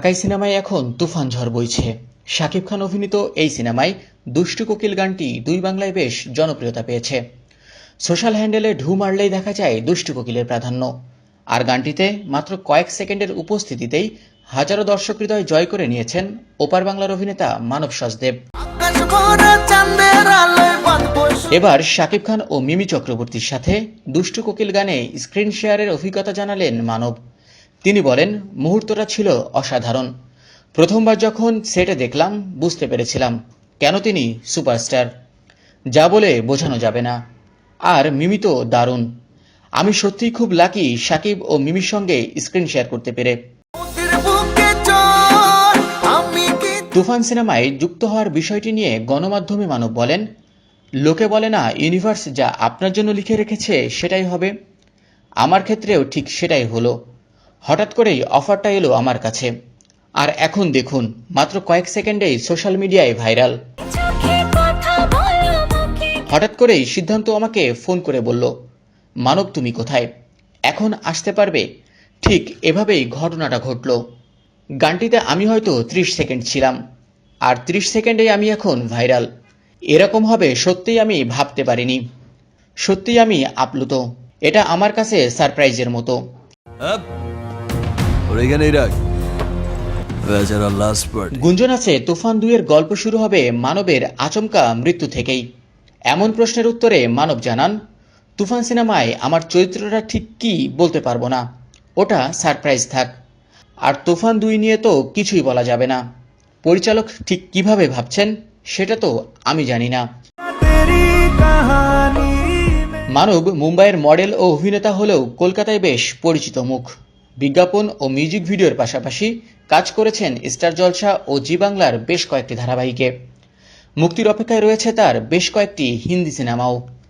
ঢাকাই সিনেমায় এখন তুফান ঝড় বইছে। শাকিব খান অভিনীত এই সিনেমায় দুষ্টু কোকিল গানটি দুই বাংলায় বেশ জনপ্রিয়তা পেয়েছে। সোশ্যাল হ্যান্ডেলে ঢু মারলেই দেখা যায় দুষ্টু কোকিলের প্রাধান্য। আর গানটিতে মাত্র কয়েক সেকেন্ডের উপস্থিতিতেই হাজারো দর্শক হৃদয় জয় করে নিয়েছেন ওপার বাংলার অভিনেতা মানব সচদেব। এবার শাকিব খান ও মিমি চক্রবর্তীর সাথে দুষ্টু কোকিল গানে স্ক্রিন শেয়ারের অভিজ্ঞতা জানালেন মানব। তিনি বলেন, মুহূর্তটা ছিল অসাধারণ। প্রথমবার যখন সেটে দেখলাম বুঝতে পেরেছিলাম কেন তিনি সুপারস্টার, যা বলে বোঝানো যাবে না। আর মিমি তো দারুণ। আমি সত্যিই খুব লাকি শাকিব ও মিমির সঙ্গে স্ক্রিন শেয়ার করতে পেরে। তুফান সিনেমায় যুক্ত হওয়ার বিষয়টি নিয়ে গণমাধ্যমে মানব বলেন, লোকে বলে না ইউনিভার্স যা আপনার জন্য লিখে রেখেছে সেটাই হবে। আমার ক্ষেত্রেও ঠিক সেটাই হলো। হঠাৎ করেই অফারটা এলো আমার কাছে, আর এখন দেখুন মাত্র কয়েক সেকেন্ডেই সোশ্যাল মিডিয়ায় ভাইরাল। হঠাৎ করেই সিদ্ধান্ত আমাকে ফোন করে বলল, মানব তুমি কোথায়, এখন আসতে পারবে? ঠিক এভাবেই ঘটনাটা ঘটল। গানটিতে আমি হয়তো 30 সেকেন্ড ছিলাম, আর 30 সেকেন্ডেই আমি এখন ভাইরাল। এরকম হবে সত্যিই আমি ভাবতে পারিনি। সত্যিই আমি আপ্লুত। এটা আমার কাছে সারপ্রাইজের মতো। গুঞ্জন আছে তুফান 2 এর গল্প শুরু হবে মানবের আচমকা মৃত্যু থেকেই। এমন প্রশ্নের উত্তরে মানব জানান, তুফান সিনেমায় আমার চরিত্রটা ঠিক কি বলতে পারবো না, ওটা সারপ্রাইজ থাক। আর তুফান 2 নিয়ে তো কিছুই বলা যাবে না। পরিচালক ঠিক কিভাবে ভাবছেন সেটা তো আমি জানি না। মানব মুম্বাইয়ের মডেল ও অভিনেতা হলেও কলকাতায় বেশ পরিচিত মুখ। বিজ্ঞাপন ও মিউজিক ভিডিওর পাশাপাশি কাজ করেছেন স্টার জলসা ও জি বাংলার বেশ কয়েকটি ধারাবাহিকে। মুক্তির অপেক্ষায় রয়েছে তার বেশ কয়েকটি হিন্দি সিনেমাও।